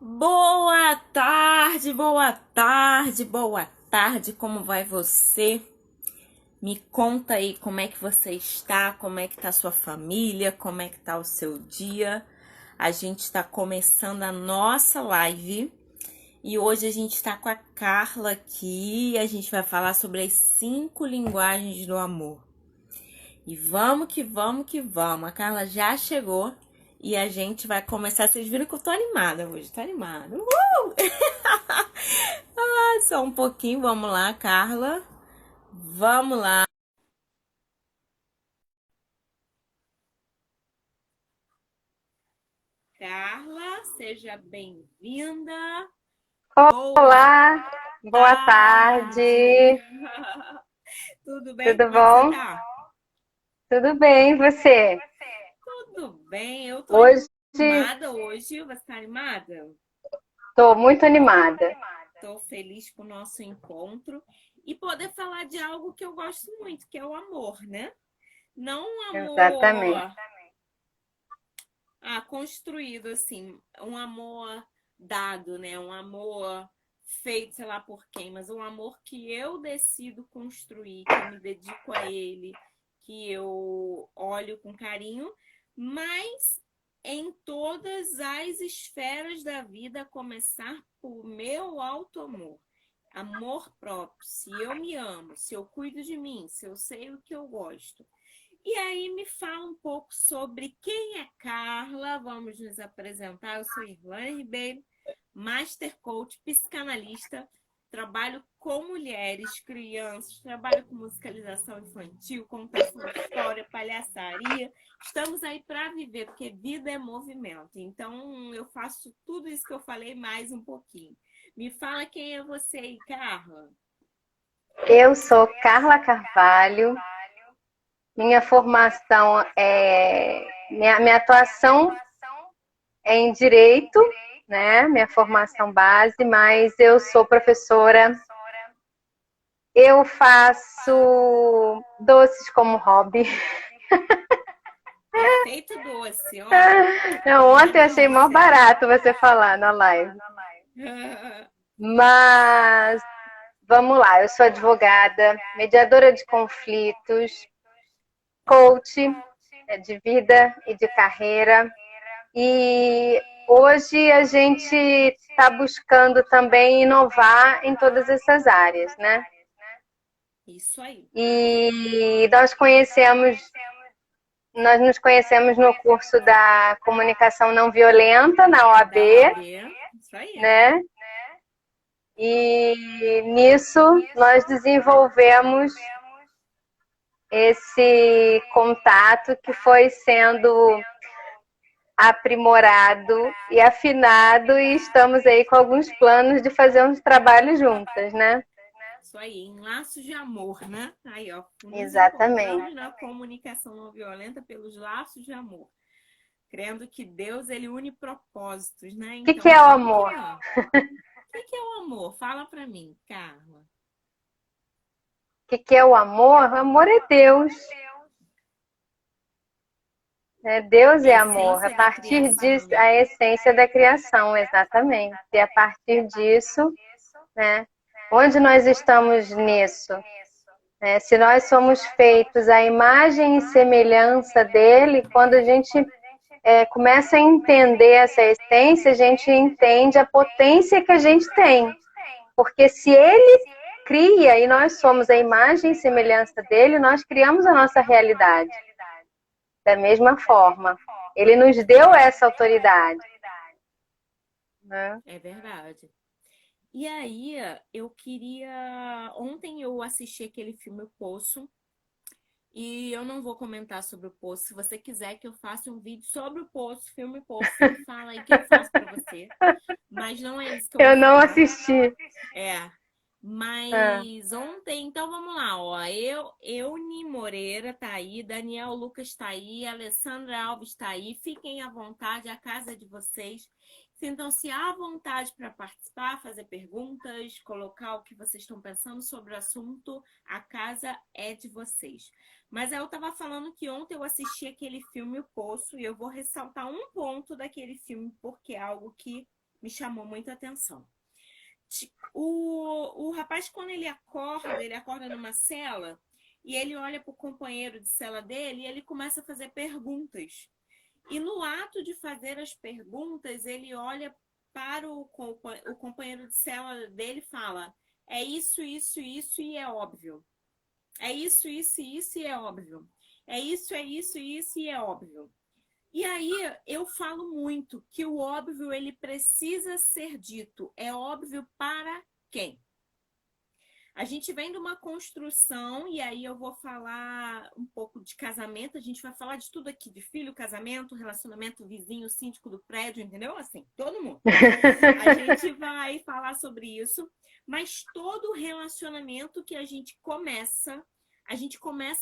Boa tarde, boa tarde, boa tarde. Como vai você? Me conta aí como é que você está, como é que tá a sua família, como é que tá o seu dia. A gente está começando a nossa live e hoje a gente está com a Carla aqui e a gente vai falar sobre as 5 linguagens do amor. E vamos que vamos que vamos. A Carla já chegou e a gente vai começar. Vocês viram que eu tô animada hoje, tô animada. Uhul! Só um pouquinho, vamos lá, Carla. Vamos lá. Carla, seja bem-vinda. Boa Olá, boa tarde. tarde, Tudo bem? tudo Como é que você bom? tá? Tudo bem, e você? Tudo bem, eu tô Hoje animada hoje. Você tá animada? estou muito animada. Tô feliz com o nosso encontro e poder falar de algo que eu gosto muito, que é o amor, né? Não um Exatamente. amor construído assim, um amor dado, né? Um amor feito, sei lá por quem, mas um amor que eu decido construir, que eu me dedico a ele, que eu olho com carinho, mas em todas as esferas da vida, a começar por meu auto-amor. Amor próprio, se eu me amo, se eu cuido de mim, se eu sei o que eu gosto, e aí me fala um pouco sobre quem é Carla. Vamos nos apresentar. Eu sou Irlane Ribeiro, Master Coach, psicanalista. Trabalho com mulheres, crianças, trabalho com musicalização infantil, contação de história, palhaçaria. Estamos aí para viver, porque vida é movimento. Então eu faço tudo isso que eu falei mais um pouquinho. Me fala quem é você aí, Carla. Eu sou Carla Carvalho, minha formação minha atuação é em direito, né? Minha formação base, mas eu sou professora, eu faço doces como hobby. É feito doce, ó. Não, Uma ontem eu achei mó delícia. barato você falar na live. Mas vamos lá, eu sou advogada, mediadora de conflitos, coach de vida e de carreira. E hoje a gente está buscando também inovar em todas essas áreas, né? Isso aí. E nós nos conhecemos no curso da comunicação não violenta na Da OAB, OAB. Isso aí. né? E nisso nós desenvolvemos esse contato que foi sendo aprimorado e afinado e estamos aí com alguns planos de fazer uns trabalhos juntas, né? Isso aí. Em laços de amor, né? Aí, ó. Nos Exatamente. encontramos na comunicação não violenta pelos laços de amor. Crendo que Deus, ele une propósitos, né? Que Então, é o vamos que amor? vamos. O que é o amor? Fala pra mim, Carla. Que é o amor? O amor é Deus. Né? Deus é amor. A Essência da partir criação, disso, né? a essência da criação, exatamente. E a partir disso, né? Onde nós estamos nisso? Né? Se nós somos feitos à imagem e semelhança dele, quando a gente começa a entender essa essência, a gente entende a potência que a gente tem. Porque se ele cria e nós somos a imagem e semelhança dele, nós criamos a nossa realidade. Da mesma forma, ele nos deu essa autoridade. Né? É verdade. E aí, eu queria. Ontem eu assisti aquele filme O Poço. E eu não vou comentar sobre o Poço. Se você quiser que eu faça um vídeo sobre o Poço, filme Poço, você me fala aí que eu faço para você. Mas não é isso que eu vou Eu não falar. assisti. É. Ah, Mas ontem, então vamos lá, ó. Euni Moreira tá aí, Daniel Lucas tá aí, Alessandra Alves tá aí. Fiquem à vontade, a casa é de vocês. Sintam-se à vontade para participar, fazer perguntas, colocar o que vocês estão pensando sobre o assunto. A casa é de vocês. Mas eu estava falando que ontem eu assisti aquele filme O Poço e eu vou ressaltar um ponto daquele filme porque é algo que me chamou muita atenção. O rapaz, quando ele acorda numa cela e ele olha para o companheiro de cela dele e ele começa a fazer perguntas. E no ato de fazer as perguntas, ele olha para o companheiro de cela dele e fala: é isso, isso, isso e é óbvio. É isso, isso, isso e é óbvio. É isso, isso e é óbvio. E aí eu falo muito que o óbvio ele precisa ser dito. É óbvio para quem? A gente vem de uma construção, e aí eu vou falar um pouco de casamento, a gente vai falar de tudo aqui, de filho, casamento, relacionamento, vizinho, síndico do prédio, entendeu? Assim, todo mundo. A gente vai falar sobre isso, mas todo relacionamento que a gente começa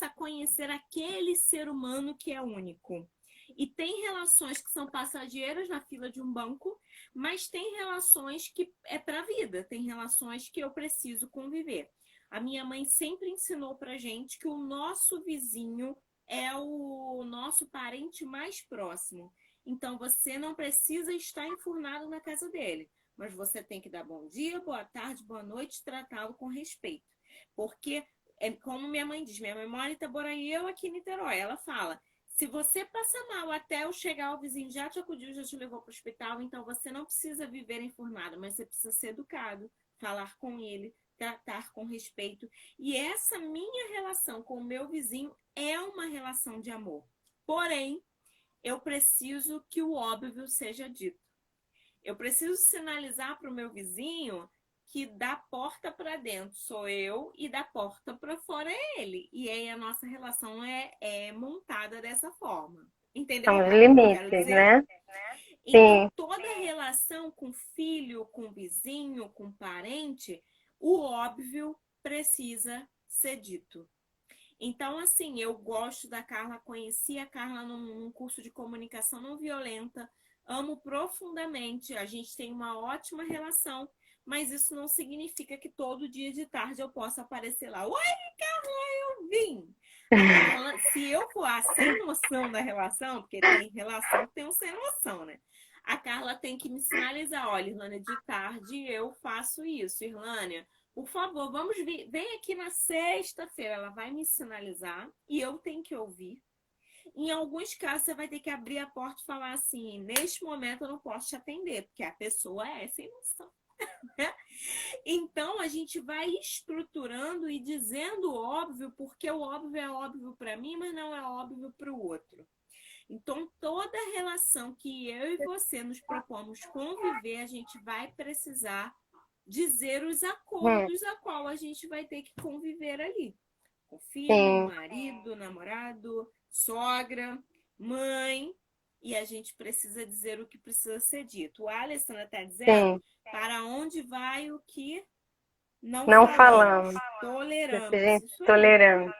a conhecer aquele ser humano que é único. E tem relações que são passageiras na fila de um banco, mas tem relações que é para a vida, tem relações que eu preciso conviver. A minha mãe sempre ensinou para gente que o nosso vizinho é o nosso parente mais próximo. Então você não precisa estar enfurnado na casa dele, mas você tem que dar bom dia, boa tarde, boa noite, tratá-lo com respeito. Porque, como minha mãe diz, minha mãe mora em Itaboraí e eu aqui em Niterói, ela fala: se você passa mal até eu chegar, o vizinho já te acudiu, já te levou para o hospital, então você não precisa viver enfurnado, mas você precisa ser educado, falar com ele, tratar com respeito. E essa minha relação com o meu vizinho é uma relação de amor. Porém, eu preciso que o óbvio seja dito. Eu preciso sinalizar para o meu vizinho que da porta para dentro sou eu e da porta para fora é ele. E aí a nossa relação é montada dessa forma. Entendeu? São os limites, né? Então, Sim. toda relação com filho, com vizinho, com parente, o óbvio precisa ser dito. Então, assim, eu gosto da Carla, conheci a Carla num curso de comunicação não violenta, amo profundamente, a gente tem uma ótima relação, mas isso não significa que todo dia de tarde eu possa aparecer lá. Oi, Carla, eu vim! A Carla, se eu for sem noção da relação, porque tem relação que tem um sem noção, né? A Carla tem que me sinalizar: olha, Irlânia, de tarde eu faço isso. Irlânia, por favor, vamos vir, vem aqui na sexta-feira. Ela vai me sinalizar e eu tenho que ouvir. Em alguns casos, você vai ter que abrir a porta e falar assim: neste momento eu não posso te atender, porque a pessoa é sem noção. Então, a gente vai estruturando e dizendo óbvio, porque o óbvio é óbvio para mim, mas não é óbvio para o outro. Então, toda relação que eu e você nos propomos conviver, a gente vai precisar dizer os acordos a qual a gente vai ter que conviver ali. Com filho, marido, namorado, sogra, mãe. E a gente precisa dizer o que precisa ser dito. O Alessandra está dizendo: para onde vai o que não falamos? Toleramos. Isso Toleramos.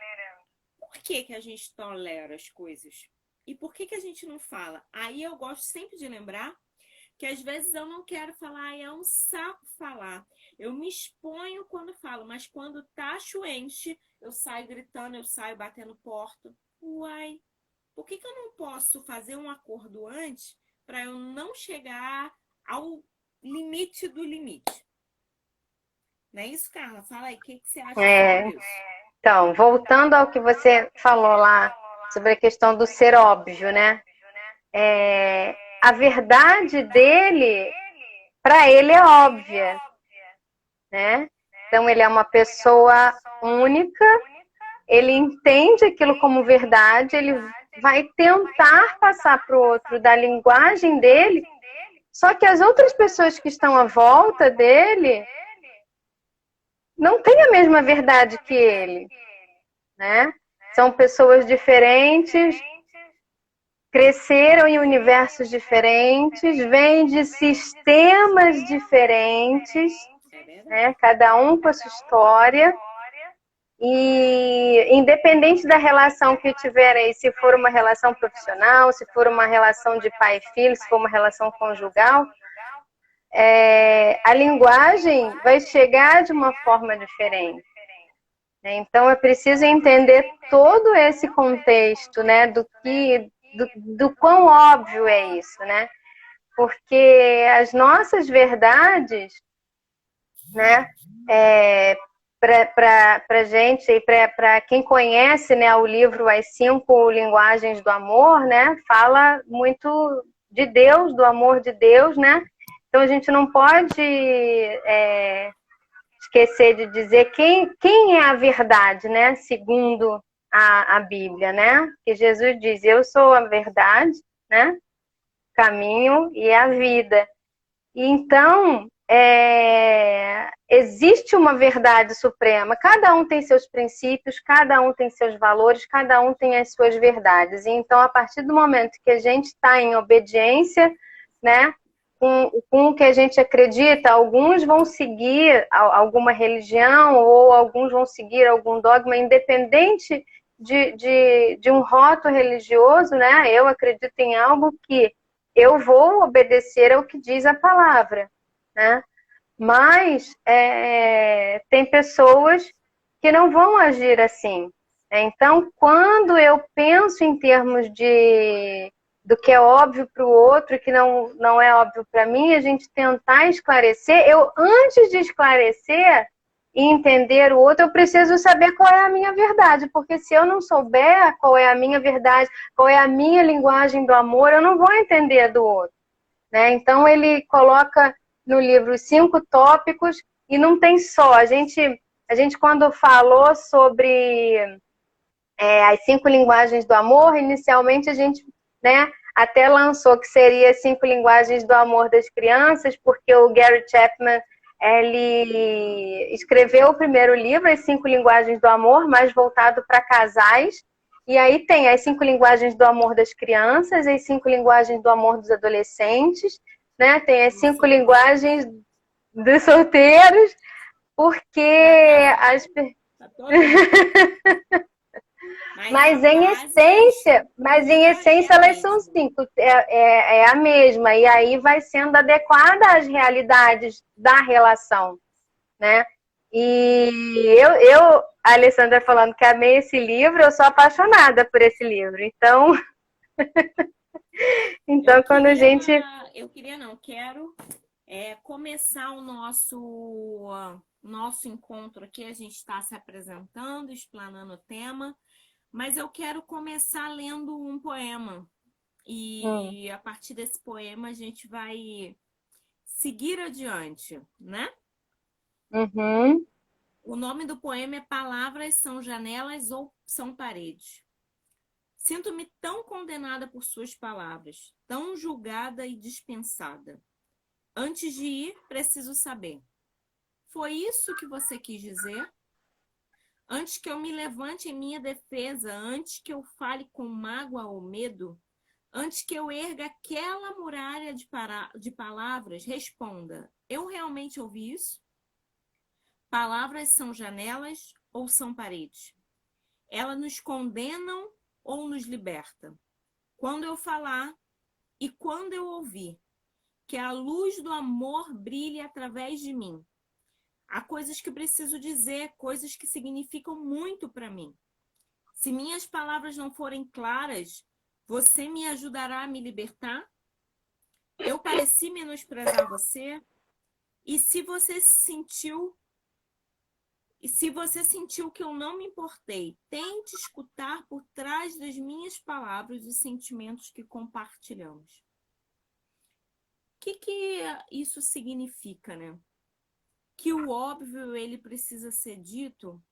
Por que a gente tolera as coisas? E por que a gente não fala? Aí eu gosto sempre de lembrar que às vezes eu não quero falar, é um saco falar. Eu me exponho quando falo, mas quando tacho enche, eu saio gritando, eu saio batendo porta. Uai, por que eu não posso fazer um acordo antes para eu não chegar ao limite do limite? Não é isso, Carla? Fala aí, o que você acha sobre isso? Então, voltando ao que você falou lá sobre a questão do ser óbvio, né? A verdade dele, para ele, é óbvia, né? Então, ele é uma pessoa única, ele entende aquilo como verdade, ele vai tentar passar para o outro da linguagem dele, só que as outras pessoas que estão à volta dele não têm a mesma verdade que ele, né? São pessoas diferentes, cresceram em universos diferentes, vêm de sistemas diferentes, né? Cada um com a sua história. E independente da relação que tiver aí, se for uma relação profissional, se for uma relação de pai e filho, se for uma relação conjugal, a linguagem vai chegar de uma forma diferente. Então é preciso entender todo esse contexto, né, do quão óbvio é isso, né? Porque as nossas verdades, né, para gente e para quem conhece, né, o livro As Cinco Linguagens do Amor, né, fala muito de Deus, do amor de Deus, né? Então a gente não pode esquecer de dizer quem é a verdade, né? Segundo a Bíblia, né? Que Jesus diz: eu sou a verdade, né? Caminho e a vida. E então, existe uma verdade suprema. Cada um tem seus princípios, cada um tem seus valores, cada um tem as suas verdades. E então, a partir do momento que a gente está em obediência, né, com o que a gente acredita, alguns vão seguir alguma religião ou alguns vão seguir algum dogma, independente de um rótulo religioso, né? Eu acredito em algo que eu vou obedecer ao que diz a palavra, né? Mas tem pessoas que não vão agir assim. Então, quando eu penso em termos do que é óbvio para o outro e que não é óbvio para mim, a gente tentar esclarecer, antes de esclarecer e entender o outro, eu preciso saber qual é a minha verdade, porque se eu não souber qual é a minha verdade, qual é a minha linguagem do amor, eu não vou entender do outro, né? Então ele coloca no livro 5 tópicos e não tem só. A gente quando falou sobre as 5 linguagens do amor, inicialmente a gente, né, até lançou que seria 5 linguagens do amor das crianças, porque o Gary Chapman ele escreveu o primeiro livro, As 5 Linguagens do Amor, mais voltado para casais. E aí tem as 5 linguagens do amor das crianças, as 5 linguagens do amor dos adolescentes, né? Tem as 5 linguagens dos solteiros, porque as... Mas em essência elas são 5, é a mesma, e aí vai sendo adequada às realidades da relação, né? E a Alessandra falando que amei esse livro, eu sou apaixonada por esse livro, então quando a gente... Quero começar o nosso encontro aqui, a gente está se apresentando, explanando o tema, mas eu quero começar lendo um poema. E a partir desse poema a gente vai seguir adiante, né? Uhum. O nome do poema é Palavras são janelas ou são paredes. Sinto-me tão condenada por suas palavras, tão julgada e dispensada. Antes de ir, preciso saber. Foi isso que você quis dizer? Antes que eu me levante em minha defesa, antes que eu fale com mágoa ou medo, antes que eu erga aquela muralha de palavras, responda: eu realmente ouvi isso? Palavras são janelas ou são paredes? Elas nos condenam ou nos libertam? Quando eu falar e quando eu ouvir, que a luz do amor brilhe através de mim. Há coisas que preciso dizer, coisas que significam muito para mim. Se minhas palavras não forem claras, você me ajudará a me libertar? Eu pareci menosprezar você? E se você sentiu que eu não me importei, tente escutar por trás das minhas palavras os sentimentos que compartilhamos. O que isso significa, né? Que o óbvio ele precisa ser dito,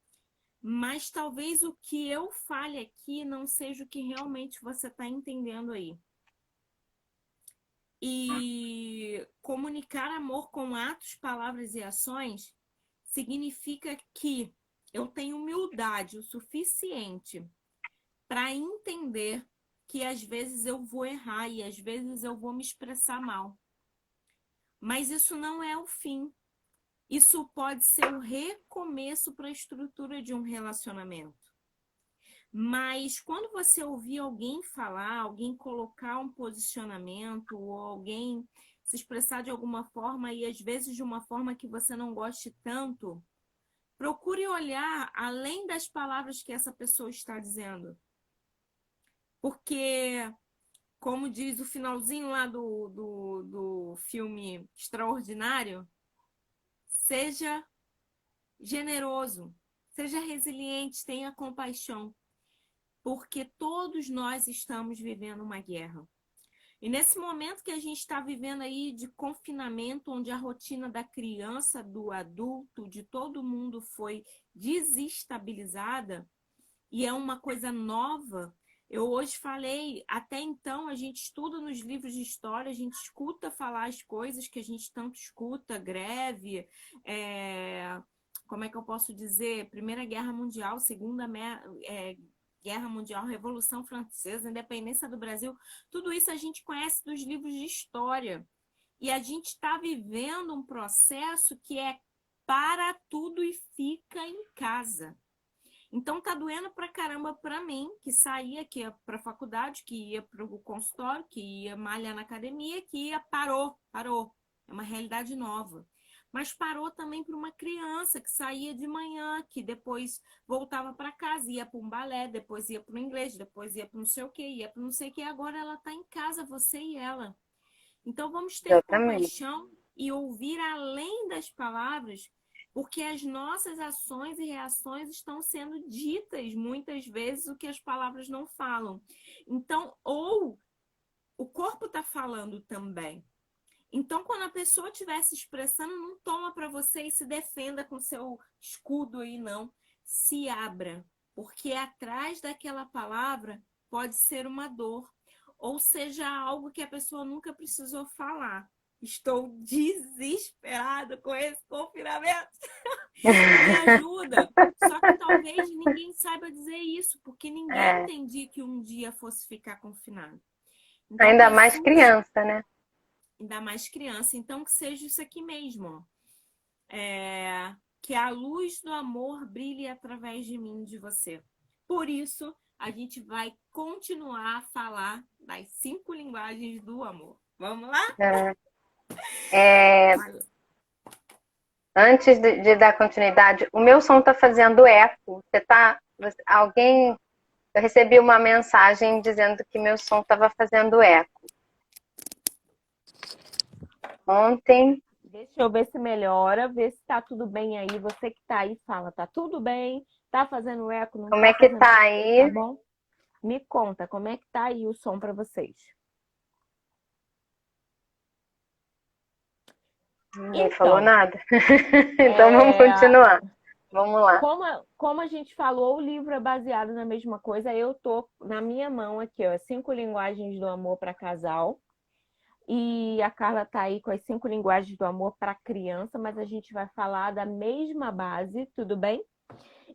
mas talvez o que eu fale aqui não seja o que realmente você está entendendo aí. E comunicar amor com atos, palavras e ações significa que eu tenho humildade o suficiente para entender que às vezes eu vou errar e às vezes eu vou me expressar mal. Mas isso não é o fim. Isso pode ser o recomeço para a estrutura de um relacionamento. Mas quando você ouvir alguém falar, alguém colocar um posicionamento, ou alguém se expressar de alguma forma, e às vezes de uma forma que você não goste tanto, procure olhar além das palavras que essa pessoa está dizendo. Porque como diz o finalzinho lá do filme Extraordinário, seja generoso, seja resiliente, tenha compaixão, porque todos nós estamos vivendo uma guerra. E nesse momento que a gente está vivendo aí de confinamento, onde a rotina da criança, do adulto, de todo mundo foi desestabilizada, e é uma coisa nova. Eu hoje falei, até então a gente estuda nos livros de história, a gente escuta falar as coisas que a gente tanto escuta, greve, como é que eu posso dizer? Primeira Guerra Mundial, Guerra Mundial, Revolução Francesa, Independência do Brasil, tudo isso a gente conhece dos livros de história. E a gente está vivendo um processo que é para tudo e fica em casa. Então tá doendo pra caramba pra mim, que saía, que ia pra faculdade, que ia pro consultório, que ia malhar na academia, que ia, parou. É uma realidade nova. Mas parou também para uma criança que saía de manhã, que depois voltava para casa, ia para um balé, depois ia para o inglês, depois ia para não sei o que, ia para não sei o que, agora ela está em casa, você e ela. Então vamos ter Exatamente. compaixão e ouvir além das palavras, porque as nossas ações e reações estão sendo ditas muitas vezes o que as palavras não falam. Então, ou o corpo está falando também. Então, quando a pessoa estiver se expressando, não toma para você e se defenda com seu escudo aí, não. Se abra, porque atrás daquela palavra pode ser uma dor, ou seja, algo que a pessoa nunca precisou falar. Estou desesperada com esse confinamento. Me ajuda. Só que talvez ninguém saiba dizer isso, porque ninguém entendia que um dia fosse ficar confinado. Então, Ainda mais criança, né? Ainda mais criança. Então, que seja isso aqui mesmo. Que a luz do amor brilhe através de mim, de você. Por isso, a gente vai continuar a falar das 5 linguagens do amor. Vamos lá? Antes de dar continuidade, o meu som está fazendo eco. Eu recebi uma mensagem dizendo que meu som estava fazendo eco. Ontem. Deixa eu ver se melhora, ver se tá tudo bem aí. Você que tá aí, fala, tá tudo bem? Tá fazendo eco? Não Como tá é que fazendo tá eco, aí? tá bom? Me conta, como é que tá aí o som para vocês? Ninguém falou nada. É, Então vamos continuar. Vamos lá. Como a gente falou, o livro é baseado na mesma coisa. Eu tô na minha mão aqui, ó, 5 linguagens do amor para casal. E a Carla tá aí com as 5 linguagens do amor para criança, mas a gente vai falar da mesma base, tudo bem?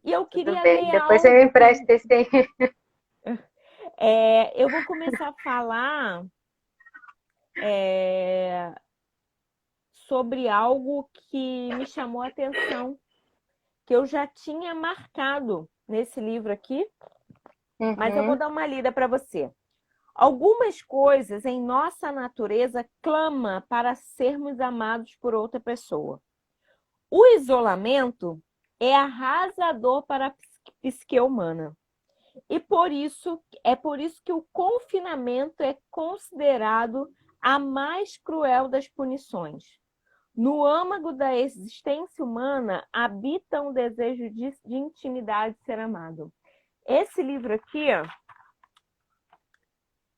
E eu Tudo queria bem. ler Depois você me empresta esse aí. eu vou começar a falar sobre algo que me chamou a atenção, que eu já tinha marcado nesse livro aqui, mas eu vou dar uma lida para você. Algumas coisas em nossa natureza clamam para sermos amados por outra pessoa. O isolamento é arrasador para a psique humana. E por isso que o confinamento é considerado a mais cruel das punições. No âmago da existência humana habita um desejo de intimidade, de ser amado. Esse livro aqui, ó,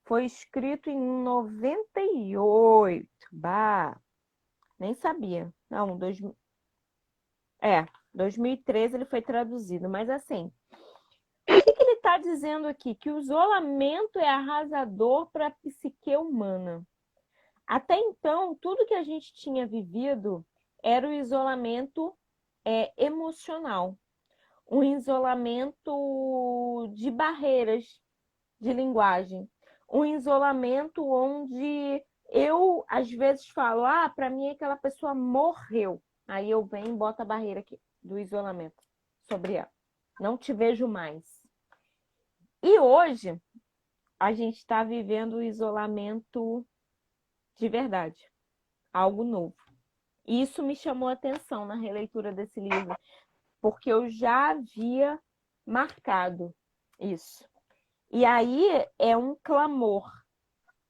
foi escrito em 98. Bah, nem sabia. Não, 2013 ele foi traduzido. Mas assim, o que ele está dizendo aqui? Que o isolamento é arrasador para a psique humana. Até então, tudo que a gente tinha vivido era o isolamento emocional. Um isolamento de barreiras de linguagem. Um isolamento onde eu, às vezes, falo, para mim aquela pessoa morreu. Aí eu venho e boto a barreira aqui do isolamento sobre ela. Não te vejo mais. E hoje, a gente está vivendo o isolamento de verdade. Algo novo. E isso me chamou a atenção na releitura desse livro, porque eu já havia marcado isso. E aí é um clamor.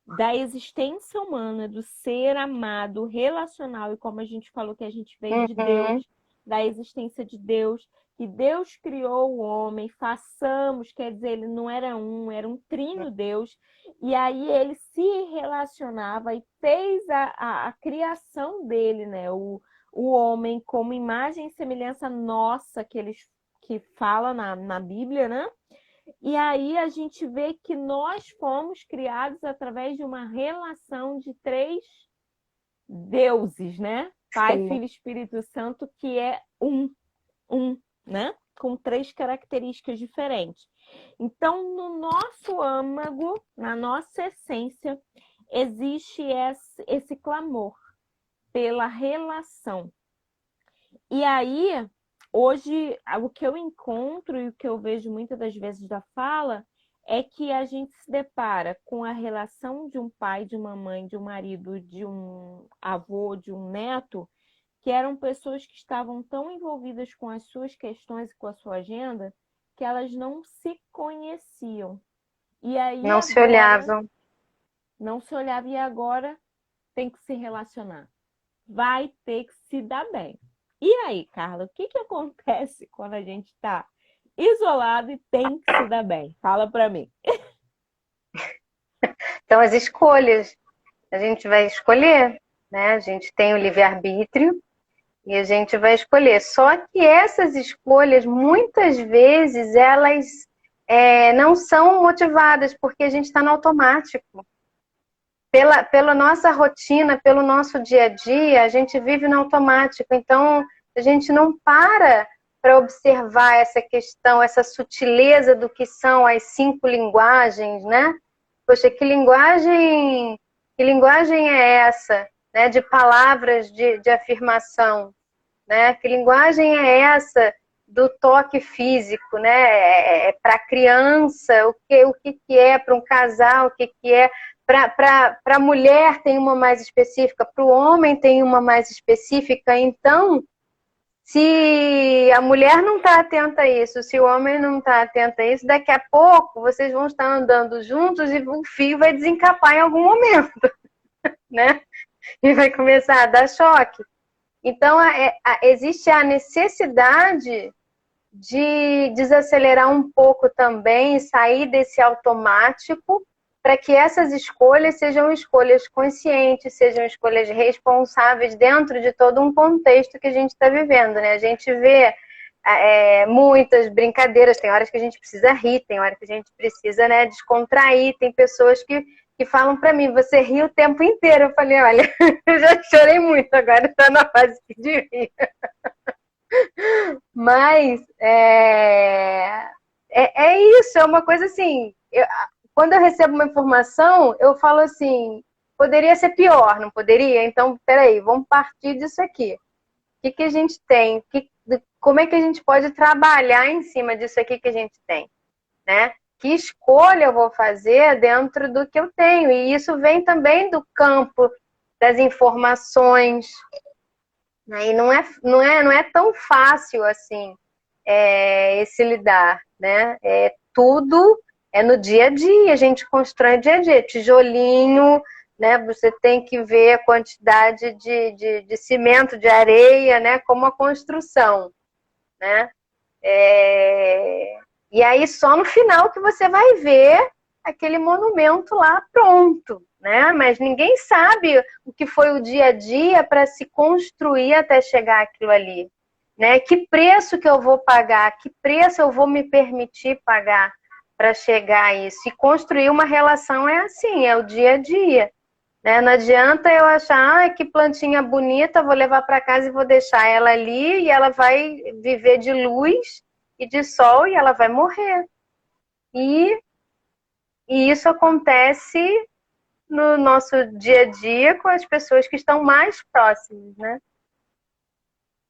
da existência humana, do ser amado, relacional, e como a gente falou que a gente veio de Deus, da existência de Deus, que Deus criou o homem, façamos, quer dizer, ele não era um trino Deus, e aí ele se relacionava e fez a criação dele, né? O homem como imagem e semelhança nossa, que fala na Bíblia, né? E aí a gente vê que nós fomos criados através de uma relação de três deuses, né? Pai, Sim. Filho e Espírito Santo, que é né? Com três características diferentes. Então, no nosso âmago, na nossa essência, existe esse clamor pela relação. E aí, hoje, o que eu encontro e o que eu vejo muitas das vezes da fala é que a gente se depara com a relação de um pai, de uma mãe, de um marido, de um avô, de um neto, que eram pessoas que estavam tão envolvidas com as suas questões e com a sua agenda que elas não se conheciam. E aí Não se agora olhavam. não se olhava e agora tem que se relacionar. Vai ter que se dar bem. E aí, Carla, o que acontece quando a gente está isolado e tem que se dar bem? Fala para mim. Então, as escolhas, a gente vai escolher, né? A gente tem o livre-arbítrio e a gente vai escolher. Só que essas escolhas, muitas vezes, elas não são motivadas, porque a gente está no automático. Pela nossa rotina, pelo nosso dia a dia, a gente vive no automático. Então, a gente não para observar essa questão, essa sutileza do que são as 5 linguagens, né? Poxa, que linguagem é essa, né? De palavras de afirmação, né? Que linguagem é essa do toque físico, né? Para criança, o que é para um casal, o que é para a mulher tem uma mais específica, para o homem tem uma mais específica. Então, se a mulher não está atenta a isso, se o homem não está atento a isso, daqui a pouco vocês vão estar andando juntos e o fio vai desencapar em algum momento, né? E vai começar a dar choque. Então, existe a necessidade de desacelerar um pouco também, sair desse automático, para que essas escolhas sejam escolhas conscientes, sejam escolhas responsáveis dentro de todo um contexto que a gente está vivendo, né? A gente vê muitas brincadeiras, tem horas que a gente precisa rir, tem horas que a gente precisa, né, descontrair, tem pessoas que falam para mim, você ri o tempo inteiro. Eu falei, olha, eu já chorei muito, agora está na fase de rir. Mas isso, é uma coisa assim, quando eu recebo uma informação, eu falo assim, poderia ser pior, não poderia? Então, peraí, vamos partir disso aqui. O que a gente tem? Como é que a gente pode trabalhar em cima disso aqui que a gente tem, né? Que escolha eu vou fazer dentro do que eu tenho? E isso vem também do campo das informações, né? E não é tão fácil assim esse lidar, né? Tudo no dia a dia, a gente constrói dia a dia, tijolinho, né? Você tem que ver a quantidade de cimento, de areia, né? Como a construção, né? E aí só no final que você vai ver aquele monumento lá pronto, né? Mas ninguém sabe o que foi o dia a dia para se construir até chegar aquilo ali, né? Que preço que eu vou pagar, que preço eu vou me permitir pagar para chegar a isso. E construir uma relação é assim, é o dia a dia, né? Não adianta eu achar, que plantinha bonita, vou levar para casa e vou deixar ela ali e ela vai viver de luz e de sol e ela vai morrer. E isso acontece no nosso dia a dia com as pessoas que estão mais próximas, né?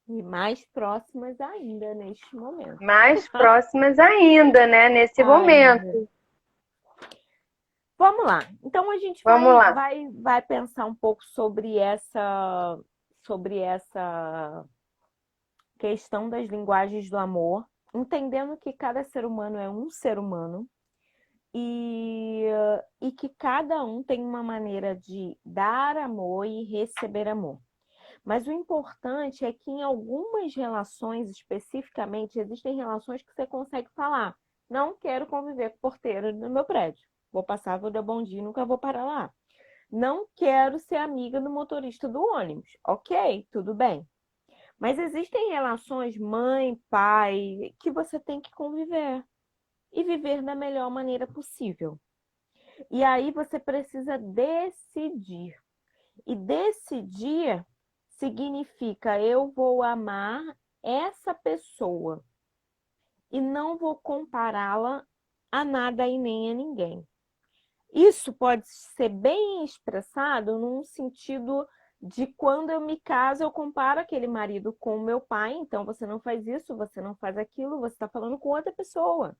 E mais próximas ainda neste momento. Mais próximas ainda, né? Nesse momento. Vamos lá. Então a gente vai pensar um pouco sobre essa questão das linguagens do amor, entendendo que cada ser humano é um ser humano e que cada um tem uma maneira de dar amor e receber amor. Mas o importante é que em algumas relações, especificamente, existem relações que você consegue falar: não quero conviver com o porteiro no meu prédio. Vou passar, vou dar bom dia e nunca vou parar lá. Não quero ser amiga do motorista do ônibus. Ok, tudo bem. Mas existem relações mãe, pai, que você tem que conviver e viver da melhor maneira possível. E aí você precisa decidir. E decidir significa eu vou amar essa pessoa e não vou compará-la a nada e nem a ninguém. Isso pode ser bem expressado num sentido de quando eu me caso, eu comparo aquele marido com o meu pai, então você não faz isso, você não faz aquilo, você está falando com outra pessoa.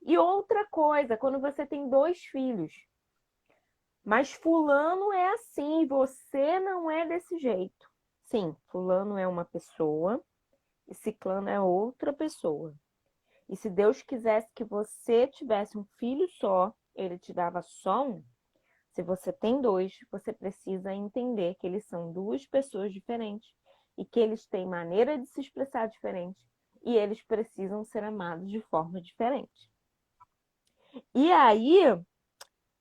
E outra coisa, quando você tem 2 filhos, mas fulano é assim, você não é desse jeito. Sim, fulano é uma pessoa e ciclano é outra pessoa. E se Deus quisesse que você tivesse um filho só, ele te dava só um. Se você tem 2, você precisa entender que eles são 2 pessoas diferentes e que eles têm maneira de se expressar diferente e eles precisam ser amados de forma diferente. E aí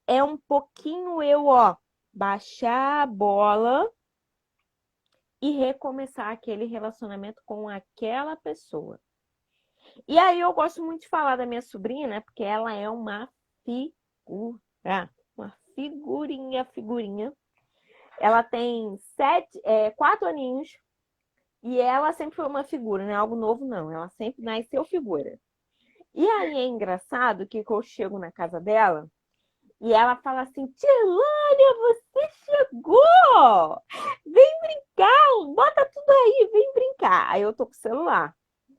é um pouquinho eu, baixar a bola e recomeçar aquele relacionamento com aquela pessoa. E aí eu gosto muito de falar da minha sobrinha, né? Porque ela é uma figura, uma figurinha. Ela tem 4 aninhos e ela sempre foi uma figura, né? Algo novo não, ela sempre nasceu figura. E aí é engraçado que eu chego na casa dela e ela fala assim: Tirlânia, você chegou! Vem brincar, bota tudo aí, vem brincar. Aí eu tô com o celular,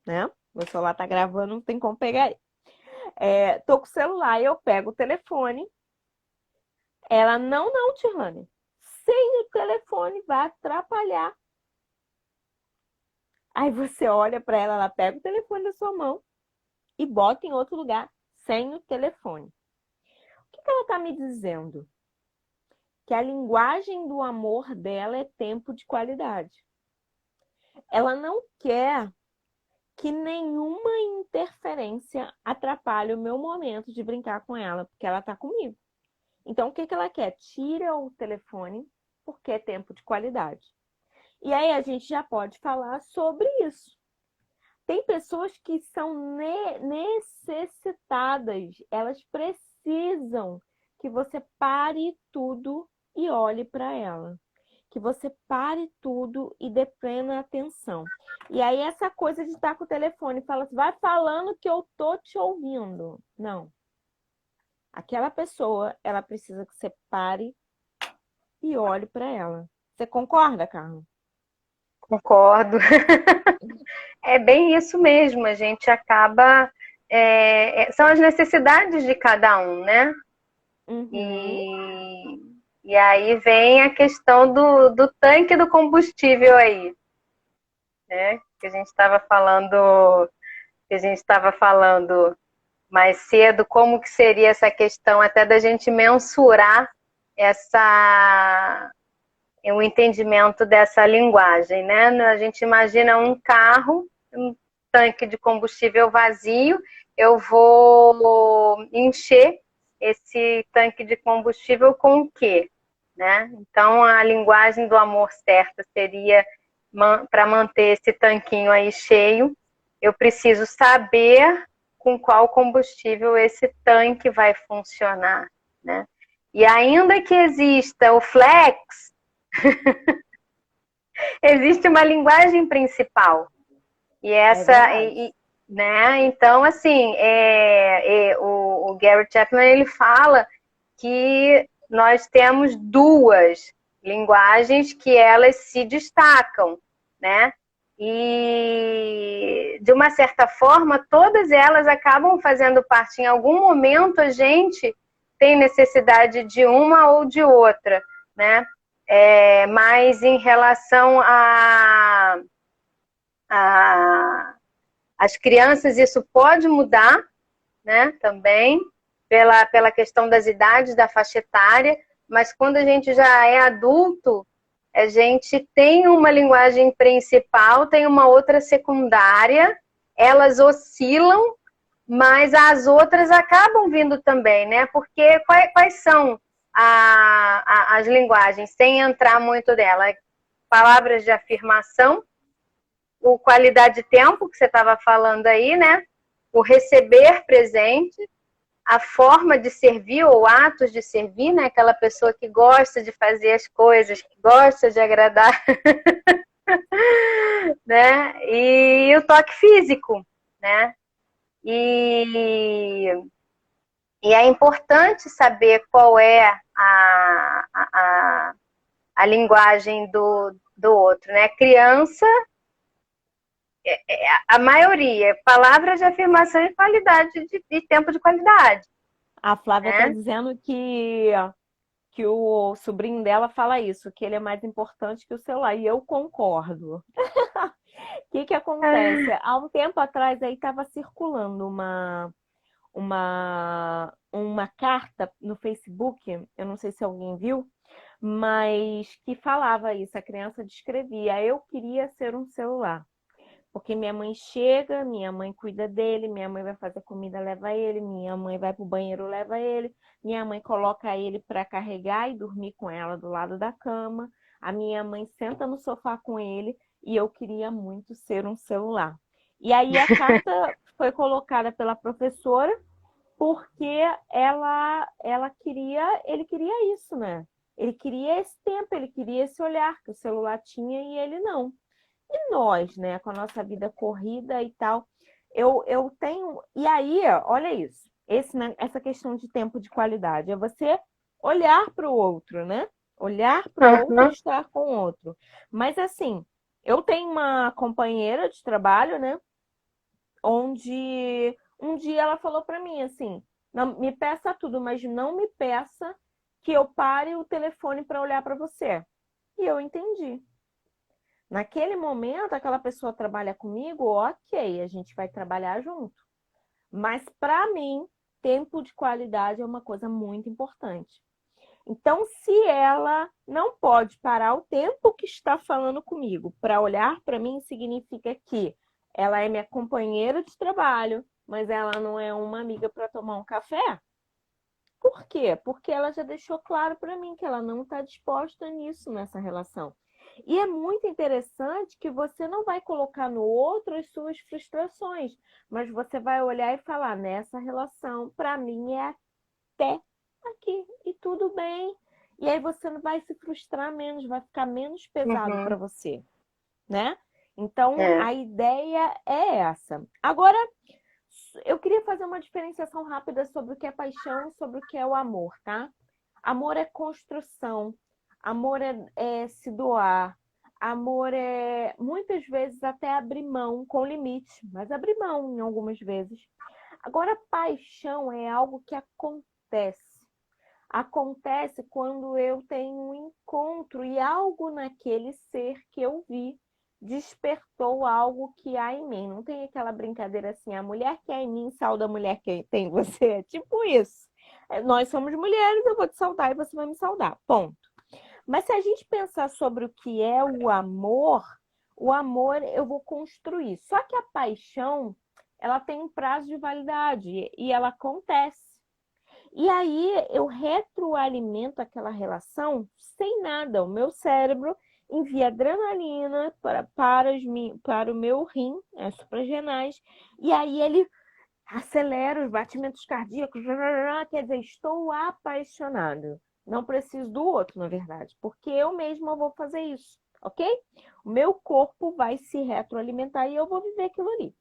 né? Meu celular tá gravando, não tem como pegar aí. Tô com o celular, eu pego o telefone. Ela, não, Tirlânia. Sem o telefone vai atrapalhar. Aí você olha para ela, ela pega o telefone da sua mão e bota em outro lugar sem o telefone. O que ela está me dizendo? Que a linguagem do amor dela é tempo de qualidade. Ela não quer que nenhuma interferência atrapalhe o meu momento de brincar com ela, porque ela está comigo. Então, o que ela quer? Tira o telefone, porque é tempo de qualidade. E aí a gente já pode falar sobre isso. Tem pessoas que são necessitadas, elas precisam que você pare tudo e olhe para ela. Que você pare tudo e dê plena atenção. E aí essa coisa de estar com o telefone, fala assim, vai falando que eu tô te ouvindo. Não. Aquela pessoa, ela precisa que você pare e olhe para ela. Você concorda, Carla? Concordo. É bem isso mesmo, a gente acaba. São as necessidades de cada um, né? Uhum. E aí vem a questão do tanque do combustível aí, né? Que a gente estava falando mais cedo, como que seria essa questão até da gente mensurar o entendimento dessa linguagem, né? A gente imagina um carro, um tanque de combustível vazio, eu vou encher esse tanque de combustível com o quê? Né? Então, a linguagem do amor certa seria, para manter esse tanquinho aí cheio, eu preciso saber com qual combustível esse tanque vai funcionar, né? E ainda que exista o flex, existe uma linguagem principal. E essa, né? Então, assim, o Gary Chapman, ele fala que nós temos 2 linguagens que elas se destacam, né? E, de uma certa forma, todas elas acabam fazendo parte. Em algum momento, a gente tem necessidade de uma ou de outra, né? Mas em relação as crianças, isso pode mudar, né? Também, pela questão das idades, da faixa etária, mas quando a gente já é adulto, a gente tem uma linguagem principal, tem uma outra secundária, elas oscilam, mas as outras acabam vindo também, né? Porque quais são as linguagens, sem entrar muito dela? Palavras de afirmação, o qualidade de tempo, que você estava falando aí, né? O receber presente, a forma de servir ou atos de servir, né? Aquela pessoa que gosta de fazer as coisas, que gosta de agradar, né? E o toque físico, né? E é importante saber qual é a linguagem do outro, né? Criança, a maioria, palavras de afirmação e qualidade de tempo de qualidade. A Flávia está Né? dizendo que o sobrinho dela fala isso, que ele é mais importante que o celular. E eu concordo. O que acontece? Há um tempo atrás aí estava circulando uma carta no Facebook, eu não sei se alguém viu, mas que falava isso, a criança descrevia, eu queria ser um celular. Porque minha mãe chega, minha mãe cuida dele, minha mãe vai fazer comida, leva ele, minha mãe vai pro banheiro, leva ele, minha mãe coloca ele para carregar e dormir com ela do lado da cama, a minha mãe senta no sofá com ele e eu queria muito ser um celular. E aí a carta foi colocada pela professora porque ele queria isso, né? Ele queria esse tempo, ele queria esse olhar que o celular tinha e ele não. E nós, né, com a nossa vida corrida e tal, eu tenho. E aí, olha isso, essa questão de tempo de qualidade, é você olhar para o outro, né? Olhar para o outro e estar com o outro. Mas assim, eu tenho uma companheira de trabalho, né? Onde um dia ela falou para mim assim: não, me peça tudo, mas não me peça que eu pare o telefone para olhar para você. E eu entendi. Naquele momento, aquela pessoa trabalha comigo, ok, a gente vai trabalhar junto. Mas para mim, tempo de qualidade é uma coisa muito importante. Então, se ela não pode parar o tempo que está falando comigo para olhar para mim, significa que ela é minha companheira de trabalho, mas ela não é uma amiga para tomar um café. Por quê? Porque ela já deixou claro para mim que ela não está disposta nisso, nessa relação. E é muito interessante que você não vai colocar no outro as suas frustrações, mas você vai olhar e falar: nessa relação, para mim é até aqui e tudo bem. E aí você não vai se frustrar menos, vai ficar menos pesado para você, né? Então a ideia é essa. Agora, eu queria fazer uma diferenciação rápida sobre o que é paixão e sobre o que é o amor, tá? Amor é construção, amor é se doar, amor é muitas vezes até abrir mão com limite, mas abrir mão em algumas vezes. Agora, paixão é algo que acontece. Acontece quando eu tenho um encontro e algo naquele ser que eu vi despertou algo que há em mim. Não tem aquela brincadeira assim, a mulher que há em mim sauda a mulher que tem em você. É tipo isso. Nós somos mulheres, eu vou te saudar e você vai me saudar. Ponto. Mas se a gente pensar sobre o que é o amor eu vou construir. Só que a paixão, ela tem um prazo de validade e ela acontece. E aí eu retroalimento aquela relação sem nada. O meu cérebro envia adrenalina para o meu rim, as suprarrenais, e aí ele acelera os batimentos cardíacos, quer dizer, estou apaixonado. Não preciso do outro, na verdade, porque eu mesma vou fazer isso, ok? O meu corpo vai se retroalimentar e eu vou viver aquilo ali.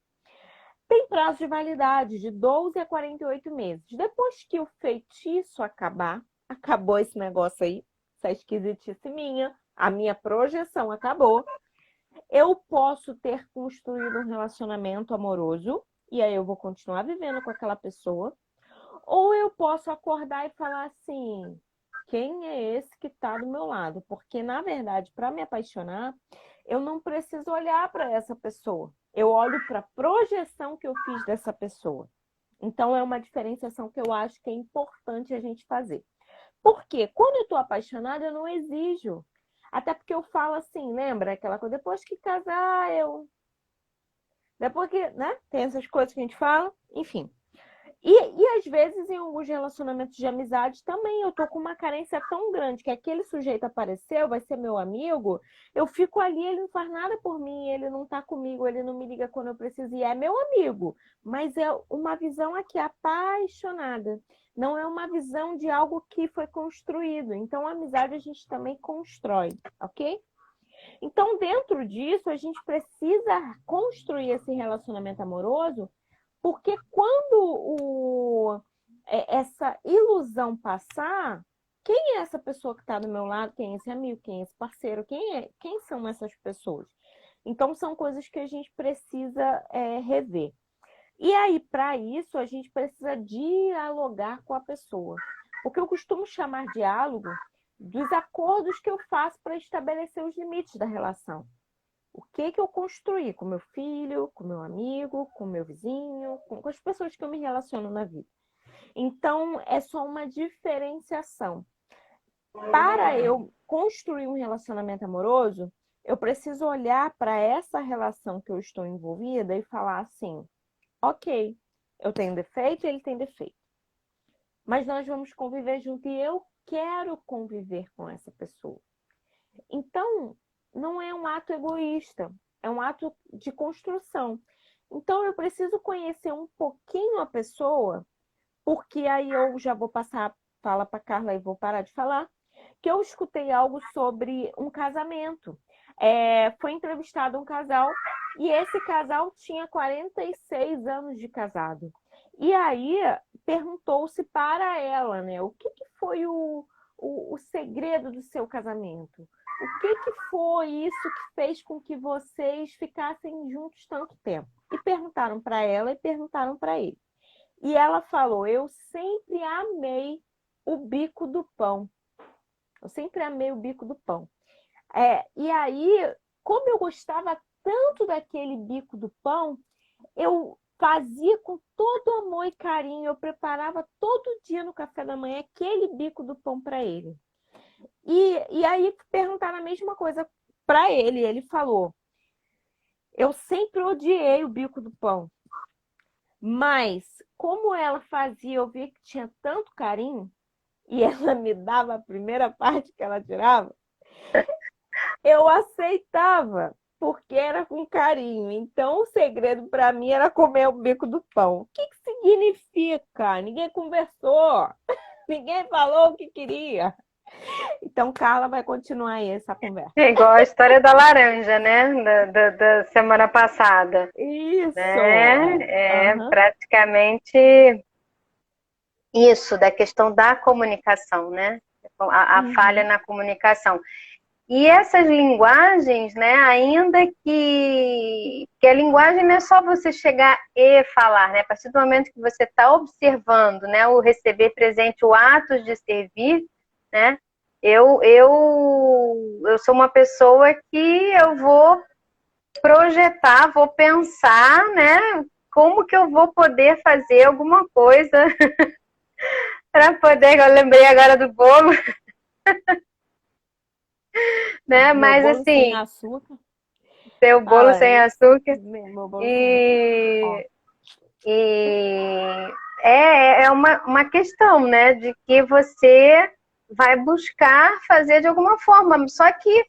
Tem prazo de validade de 12 a 48 meses. Depois que o feitiço acabar, acabou esse negócio aí, essa esquisitice minha, a minha projeção acabou, eu posso ter construído um relacionamento amoroso, e aí eu vou continuar vivendo com aquela pessoa, ou eu posso acordar e falar assim: quem é esse que está do meu lado? Porque, na verdade, para me apaixonar, eu não preciso olhar para essa pessoa. Eu olho para a projeção que eu fiz dessa pessoa. Então, é uma diferenciação que eu acho que é importante a gente fazer. Porque quando eu estou apaixonada, eu não exijo. Até porque eu falo assim, lembra aquela coisa, depois que casar, eu. Depois que, né? Tem essas coisas que a gente fala, enfim. E às vezes em alguns relacionamentos de amizade também eu tô com uma carência tão grande que aquele sujeito apareceu, vai ser meu amigo, eu fico ali, ele não faz nada por mim, ele não tá comigo, ele não me liga quando eu preciso, e é meu amigo, mas é uma visão aqui apaixonada, não é uma visão de algo que foi construído. Então a amizade a gente também constrói, ok? Então dentro disso a gente precisa construir esse relacionamento amoroso porque quando essa ilusão passar, quem é essa pessoa que está do meu lado? Quem é esse amigo? Quem é esse parceiro? Quem são essas pessoas? Então, são coisas que a gente precisa rever. E aí, para isso, a gente precisa dialogar com a pessoa. O que eu costumo chamar diálogo dos acordos que eu faço para estabelecer os limites da relação. O que eu construí com meu filho, com meu amigo, com meu vizinho, com as pessoas que eu me relaciono na vida. Então, é só uma diferenciação. Para eu construir um relacionamento amoroso, eu preciso olhar para essa relação que eu estou envolvida e falar assim: ok, eu tenho defeito, ele tem defeito. Mas nós vamos conviver junto e eu quero conviver com essa pessoa. Então, não é um ato egoísta, é um ato de construção. Então, eu preciso conhecer um pouquinho a pessoa, porque aí eu já vou passar a fala para Carla e vou parar de falar, que eu escutei algo sobre um casamento. Foi entrevistado um casal e esse casal tinha 46 anos de casado. E aí perguntou-se para ela, né, o que foi o segredo do seu casamento? O que foi isso que fez com que vocês ficassem juntos tanto tempo? E perguntaram para ela e perguntaram para ele. E ela falou: eu sempre amei o bico do pão. Eu sempre amei o bico do pão. E aí, como eu gostava tanto daquele bico do pão, eu fazia com todo amor e carinho, eu preparava todo dia no café da manhã aquele bico do pão para ele. E aí perguntaram a mesma coisa para ele, e ele falou: eu sempre odiei o bico do pão, mas como ela fazia, eu via que tinha tanto carinho, e ela me dava a primeira parte que ela tirava, eu aceitava, porque era com carinho. Então, o segredo para mim era comer o bico do pão. O que significa? Ninguém conversou, ninguém falou o que queria. Então, Carla vai continuar aí essa conversa. É igual a história da laranja, né? Da semana passada. Isso! Né? Praticamente isso, da questão da comunicação, né? A falha na comunicação. E essas linguagens, né, ainda que a linguagem não é só você chegar e falar, né? A partir do momento que você está observando, né, o receber presente, o ato de servir, né? Eu sou uma pessoa que eu vou projetar, vou pensar, né? Como que eu vou poder fazer alguma coisa para poder. Eu lembrei agora do bolo. Né? Mas bolo assim, sem açúcar. Seu bolo sem açúcar. Meu bolo sem açúcar. É uma questão, né? De que você vai buscar fazer de alguma forma. Só que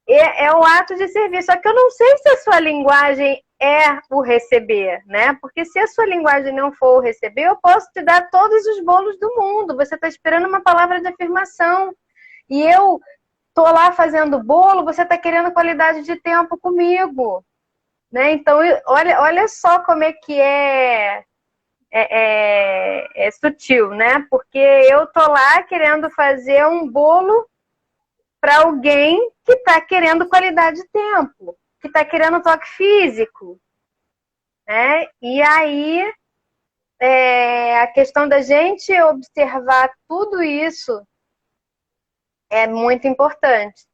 é o ato de servir. Só que eu não sei se a sua linguagem é o receber, né? Porque se a sua linguagem não for o receber, eu posso te dar todos os bolos do mundo. Você está esperando uma palavra de afirmação. E eu tô lá fazendo bolo, você tá querendo qualidade de tempo comigo, né? Então, olha só como é que é sutil, né? Porque eu tô lá querendo fazer um bolo para alguém que tá querendo qualidade de tempo, que tá querendo toque físico, né? E aí, a questão da gente observar tudo isso é muito importante.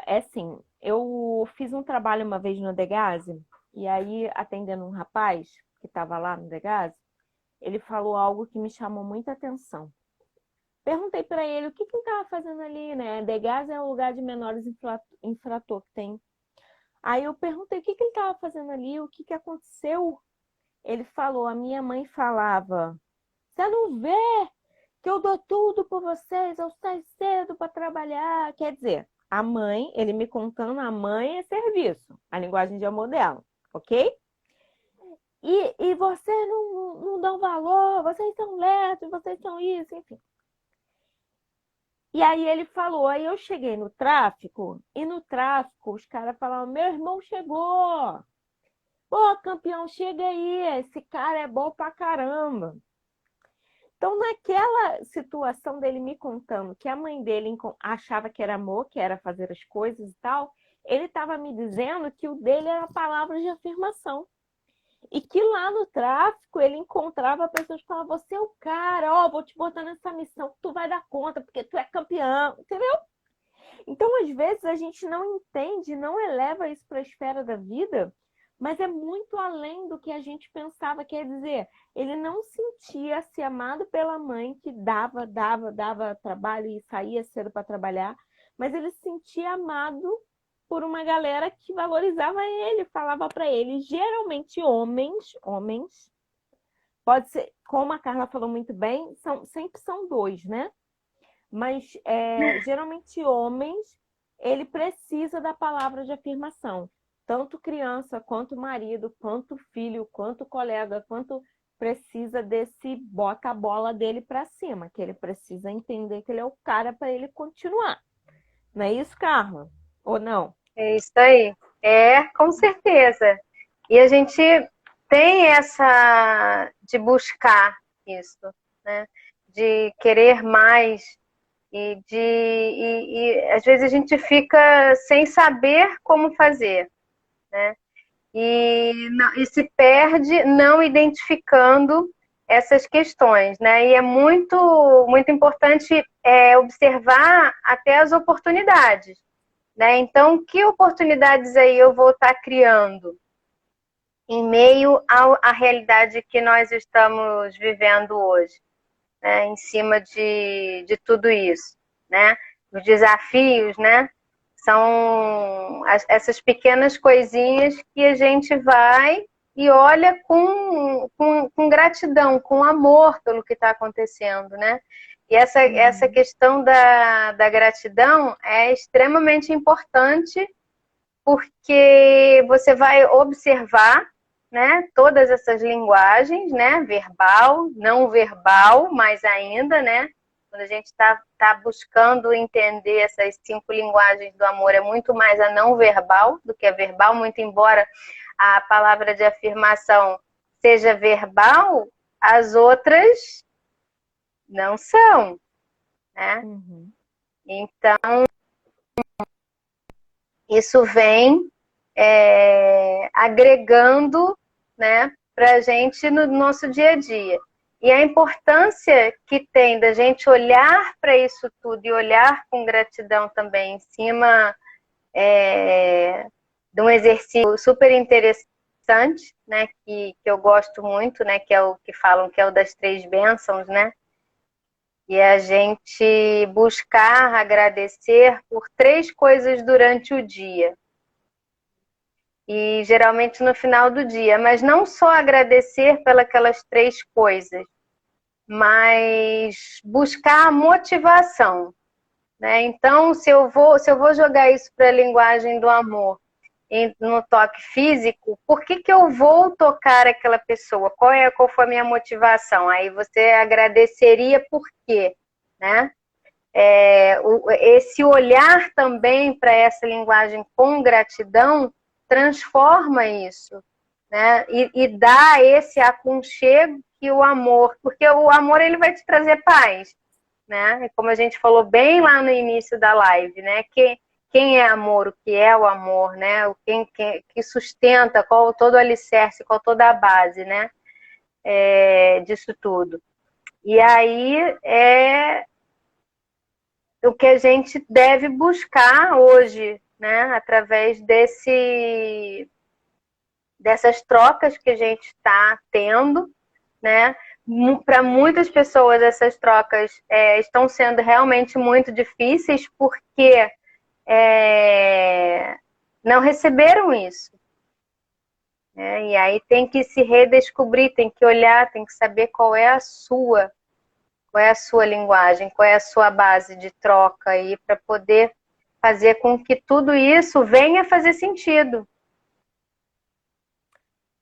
Assim, eu fiz um trabalho uma vez no Degase E aí, atendendo um rapaz que estava lá no Degase, ele falou algo que me chamou muita atenção. Perguntei para ele o que ele estava fazendo ali, né? Degase é um lugar de menores infrator que tem. Aí eu perguntei o que ele estava fazendo ali, o que aconteceu. Ele falou, a minha mãe falava, você não vê que eu dou tudo por vocês, eu saio cedo para trabalhar. Quer dizer, a mãe, ele me contando, a mãe é serviço, a linguagem de amor dela, ok? E vocês não dão valor, vocês são lerdos, vocês são isso, enfim. E aí ele falou, aí eu cheguei no tráfico, e no tráfico os caras falavam, meu irmão chegou! Pô, campeão, chega aí, esse cara é bom pra caramba. Então, naquela situação dele me contando que a mãe dele achava que era amor, que era fazer as coisas e tal, ele estava me dizendo que o dele era palavras de afirmação. E que lá no tráfico ele encontrava pessoas que falavam, você é o cara, ó, vou te botar nessa missão que tu vai dar conta, porque tu é campeão, entendeu? Então, às vezes, a gente não entende, não eleva isso para a esfera da vida, mas é muito além do que a gente pensava. Quer dizer, ele não sentia-se amado pela mãe, que dava trabalho e saía cedo para trabalhar, mas ele se sentia amado por uma galera que valorizava ele, falava para ele. Geralmente homens, pode ser, como a Carla falou muito bem, sempre são dois, né? Mas geralmente homens, ele precisa da palavra de afirmação. Tanto criança, quanto marido, quanto filho, quanto colega, quanto precisa desse bota a bola dele para cima, que ele precisa entender que ele é o cara para ele continuar. Não é isso, Carla? Ou não? É isso aí. É, com certeza. E a gente tem essa de buscar isso, né? De querer mais e às vezes a gente fica sem saber como fazer, né? E se perde não identificando essas questões, né? E é muito importante observar até as oportunidades, né? Então, que oportunidades aí eu vou estar criando em meio à realidade que nós estamos vivendo hoje, né? Em cima de tudo isso, né? Os desafios, né? São essas pequenas coisinhas que a gente vai e olha com gratidão, com amor pelo que está acontecendo, né? E essa questão da gratidão é extremamente importante porque você vai observar, né, todas essas linguagens, né, verbal, não verbal, mais ainda, né? Quando a gente está buscando entender essas 5 linguagens do amor, é muito mais a não verbal do que a verbal, muito embora a palavra de afirmação seja verbal, as outras não são, né? Uhum. Então, isso vem agregando, né, para a gente no nosso dia a dia. E a importância que tem da gente olhar para isso tudo e olhar com gratidão também em cima de um exercício super interessante, né, que eu gosto muito, né, que é o que falam que é o das 3 bênçãos, né? E a gente buscar agradecer por 3 coisas durante o dia. E geralmente no final do dia, mas não só agradecer pelas 3 coisas, mas buscar a motivação, né? Então, se eu vou jogar isso para a linguagem do amor no toque físico, por que eu vou tocar aquela pessoa? Qual foi a minha motivação? Aí você agradeceria por quê, né? Esse olhar também para essa linguagem com gratidão transforma isso, né? E dá esse aconchego que o amor, porque o amor ele vai te trazer paz, né? Como a gente falou bem lá no início da live, né? Quem é amor, o que é o amor, né? Que sustenta, qual todo o alicerce, qual toda a base, né? Disso tudo. E aí o que a gente deve buscar hoje, né? Através dessas trocas que a gente está tendo, né? Para muitas pessoas essas trocas estão sendo realmente muito difíceis porque não receberam isso. E aí tem que se redescobrir, tem que olhar, tem que saber qual é a sua linguagem, qual é a sua base de troca aí para poder fazer com que tudo isso venha fazer sentido.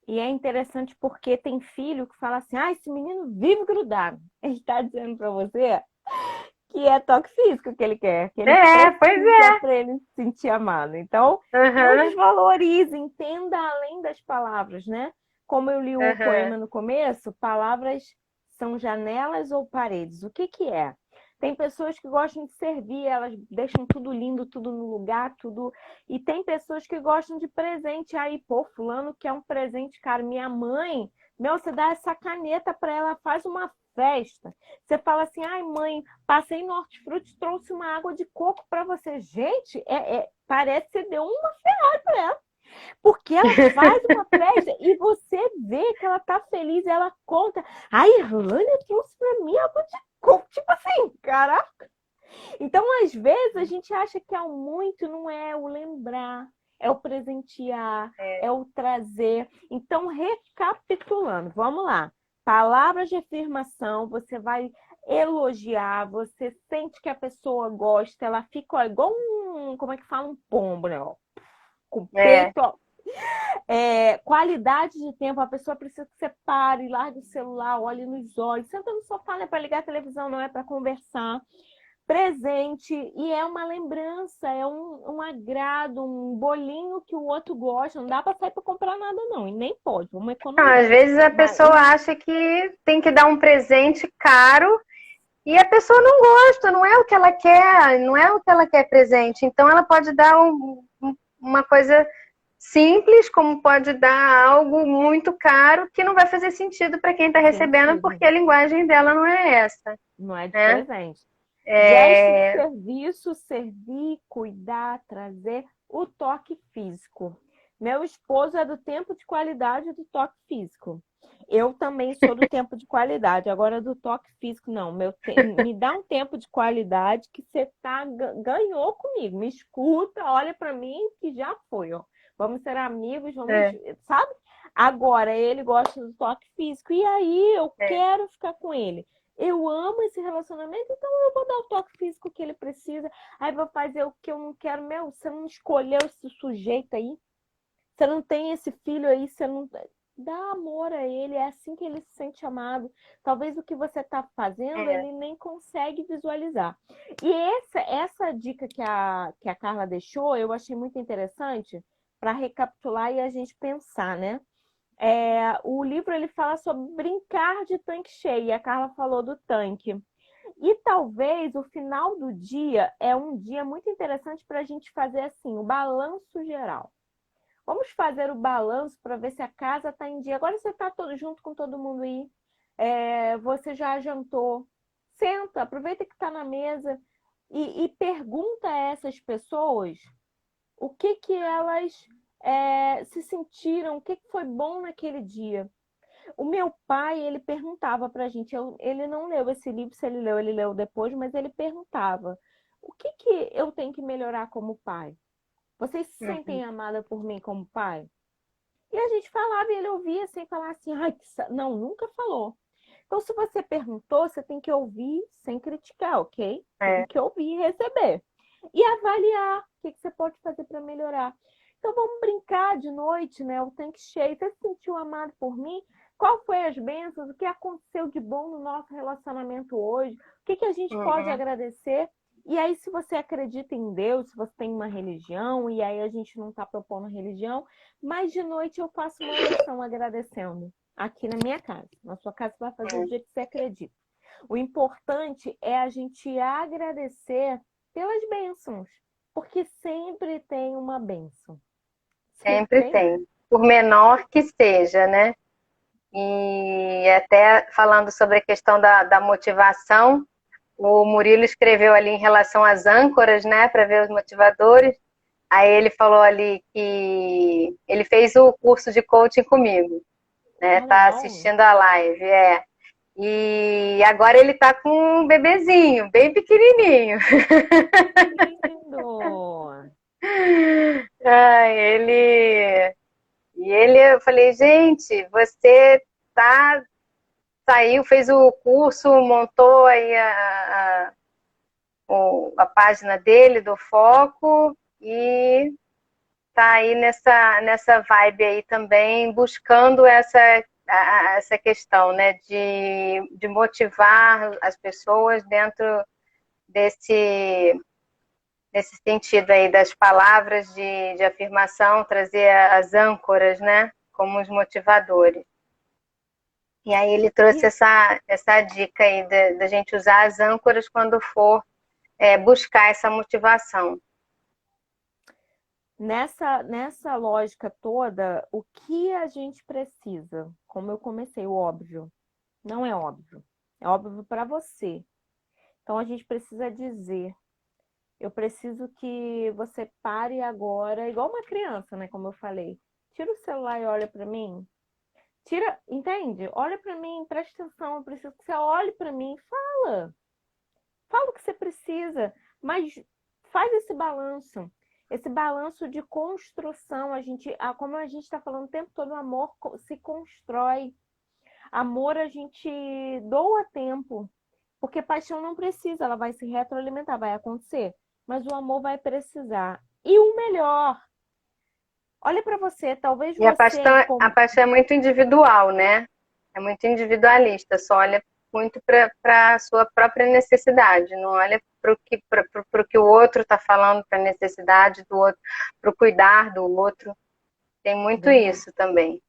E é interessante porque tem filho que fala assim, esse menino vive grudado. Ele está dizendo para você que é toque físico que ele quer, que ele Pois precisa para ele se sentir amado. Então, não Uhum. desvalorize, entenda além das palavras, né? Como eu li o poema no começo, palavras são janelas ou paredes. O que que é? Tem pessoas que gostam de servir, elas deixam tudo lindo, tudo no lugar, tudo. E tem pessoas que gostam de presente. Aí, pô, fulano quer um presente, cara. Minha mãe, você dá essa caneta para ela, faz uma festa. Você fala assim, ai mãe, passei no Hortifruti, trouxe uma água de coco para você. Gente, parece que você deu uma Ferrari para ela. Porque ela faz uma festa e você vê que ela tá feliz, ela conta. Ai, Rulânia trouxe para mim água de coco. Tipo assim, caraca. Então, às vezes, a gente acha que é o muito, não é o lembrar, é o presentear, é o trazer. Então, recapitulando, vamos lá. Palavras de afirmação, você vai elogiar, você sente que a pessoa gosta, ela fica igual como é que fala? Um pombo, né? Ó, com o peito, ó. Qualidade de tempo, a pessoa precisa que você pare, largue o celular, olhe nos olhos, senta no sofá, não é para ligar a televisão, não é para conversar. Presente, e é uma lembrança, é um agrado, um bolinho que o outro gosta. Não dá para sair para comprar nada, não, e nem pode, vamos economizar. Às vezes a pessoa acha que tem que dar um presente caro e a pessoa não gosta, não é o que ela quer, não é o que ela quer presente. Então ela pode dar uma coisa simples, como pode dar algo muito caro que não vai fazer sentido para quem está recebendo, porque a linguagem dela não é essa. Não é de presente. Gesto de serviço, servir, cuidar, trazer, o toque físico. Meu esposo é do tempo de qualidade do toque físico. Eu também sou do tempo de qualidade. Agora, do toque físico, não. Me dá um tempo de qualidade que você ganhou comigo. Me escuta, olha para mim que já foi. Ó. Vamos ser amigos, sabe? Agora, ele gosta do toque físico. E aí, eu quero ficar com ele. Eu amo esse relacionamento, então eu vou dar o toque físico que ele precisa. Aí vou fazer o que eu não quero. Você não escolheu esse sujeito aí? Você não tem esse filho aí? Você não dá amor a ele? É assim que ele se sente amado. Talvez o que você está fazendo, ele nem consegue visualizar. E essa dica que a Carla deixou, eu achei muito interessante para recapitular e a gente pensar, né? O livro ele fala sobre brincar de tanque cheio, e a Carla falou do tanque. E talvez o final do dia é um dia muito interessante para a gente fazer assim, o balanço geral. Vamos fazer o balanço para ver se a casa está em dia. Agora você está junto com todo mundo aí, você já jantou. Senta, aproveita que está na mesa e pergunta a essas pessoas o que elas se sentiram, o que foi bom naquele dia. O meu pai, ele perguntava pra gente, ele não leu esse livro, se ele leu depois, mas ele perguntava, o que eu tenho que melhorar como pai? Vocês se sentem amada por mim como pai? E a gente falava e ele ouvia sem falar assim, não, nunca falou. Então, se você perguntou, você tem que ouvir sem criticar, ok? Tem que ouvir e receber. E avaliar o que você pode fazer para melhorar. Então, vamos brincar de noite, né? O tanque cheio. Você se sentiu amado por mim? Qual foi as bênçãos? O que aconteceu de bom no nosso relacionamento hoje? O que a gente pode agradecer? E aí, se você acredita em Deus, se você tem uma religião, e aí a gente não está propondo religião, mas de noite eu faço uma oração agradecendo aqui na minha casa. Na sua casa você vai fazer do jeito que você acredita. O importante é a gente agradecer pelas bênçãos, porque sempre tem uma bênção. Sempre tem, por menor que seja, né? E até falando sobre a questão da motivação, o Murilo escreveu ali em relação às âncoras, né, para ver os motivadores. Aí ele falou ali que ele fez o curso de coaching comigo, né? Tá Legal. assistindo a live, é. E agora ele tá com um bebezinho, bem pequenininho. Lindo. Eu falei, gente, você tá, saiu, fez o curso, montou aí a página dele, do Foco, e tá aí nessa vibe aí também, buscando essa questão, né, de motivar as pessoas dentro desse sentido aí das palavras de afirmação, trazer as âncoras, né, como os motivadores. E aí ele trouxe E essa dica aí da gente usar as âncoras quando for buscar essa motivação. nessa lógica toda, o que a gente precisa? Como eu comecei, o óbvio. Não é óbvio. É óbvio para você. Então a gente precisa dizer. Eu preciso que você pare agora, igual uma criança, né? Como eu falei. Tira o celular e olha para mim. Tira, entende? Olha para mim, presta atenção. Eu preciso que você olhe para mim e fala. Fala o que você precisa, mas faz esse balanço. Esse balanço de construção, como a gente está falando o tempo todo, o amor se constrói. Amor a gente doa tempo, porque paixão não precisa, ela vai se retroalimentar, vai acontecer, mas o amor vai precisar. E o melhor, olha para você, talvez E você a paixão é muito individual, né? É muito individualista, só olha muito para a sua própria necessidade, não olha para o que o outro está falando, para a necessidade do outro, para o cuidar do outro. Tem muito Verdade. isso também.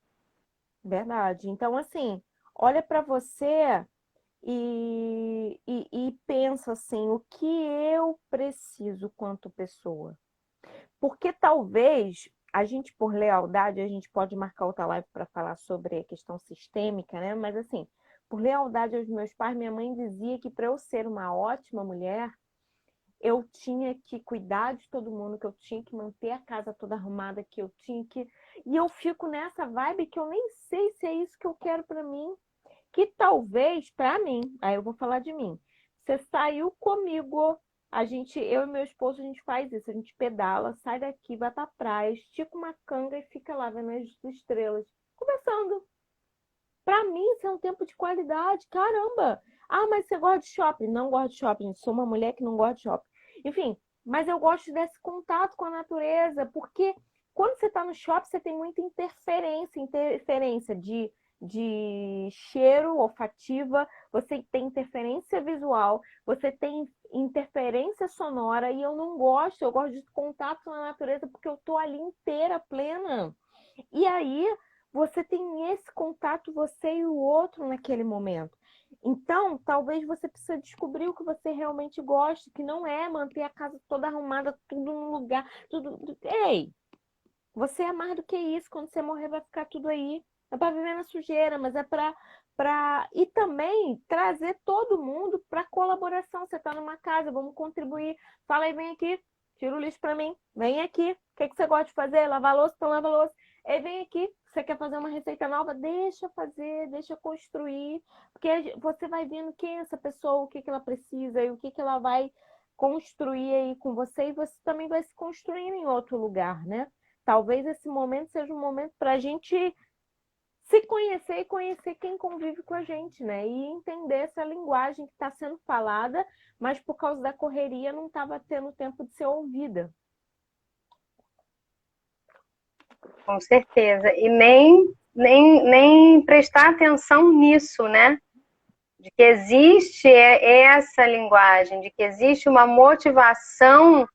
Verdade. Então, assim, olha para você e pensa assim, o que eu preciso quanto pessoa? Porque talvez a gente, por lealdade, a gente pode marcar outra live para falar sobre a questão sistêmica, né? Mas assim, por lealdade aos meus pais, minha mãe dizia que para eu ser uma ótima mulher, eu tinha que cuidar de todo mundo, que eu tinha que manter a casa toda arrumada, que eu tinha que. E eu fico nessa vibe que eu nem sei se é isso que eu quero para mim. Que talvez, para mim, aí eu vou falar de mim. Você saiu comigo, eu e meu esposo, a gente faz isso, a gente pedala, sai daqui, vai pra praia, estica uma canga e fica lá vendo as estrelas, conversando. Para mim, isso é um tempo de qualidade, caramba! Ah, mas você gosta de shopping? Não gosto de shopping, sou uma mulher que não gosta de shopping. Enfim, mas eu gosto desse contato com a natureza, porque quando você está no shopping, você tem muita interferência de cheiro olfativa, você tem interferência visual, você tem interferência sonora, e eu não gosto, eu gosto de contato com a natureza, porque eu estou ali inteira, plena. E aí você tem esse contato, você e o outro naquele momento. Então, talvez você precise descobrir o que você realmente gosta, que não é manter a casa toda arrumada, tudo no lugar, tudo. Ei, você é mais do que isso. Quando você morrer, vai ficar tudo aí. É para viver na sujeira, mas é para e também trazer todo mundo para colaboração. Você está numa casa, vamos contribuir. Fala aí, vem aqui, tira o lixo para mim. Vem aqui. O que você gosta de fazer? Lavar louça, então lava louça. E vem aqui, você quer fazer uma receita nova? Deixa fazer, deixa construir, porque você vai vendo quem é essa pessoa, o que ela precisa e o que ela vai construir aí com você, e você também vai se construindo em outro lugar, né? Talvez esse momento seja um momento para a gente se conhecer e conhecer quem convive com a gente, né? E entender essa linguagem que está sendo falada, mas por causa da correria não estava tendo tempo de ser ouvida. Com certeza. E nem prestar atenção nisso, né? De que existe essa linguagem, de que existe uma motivação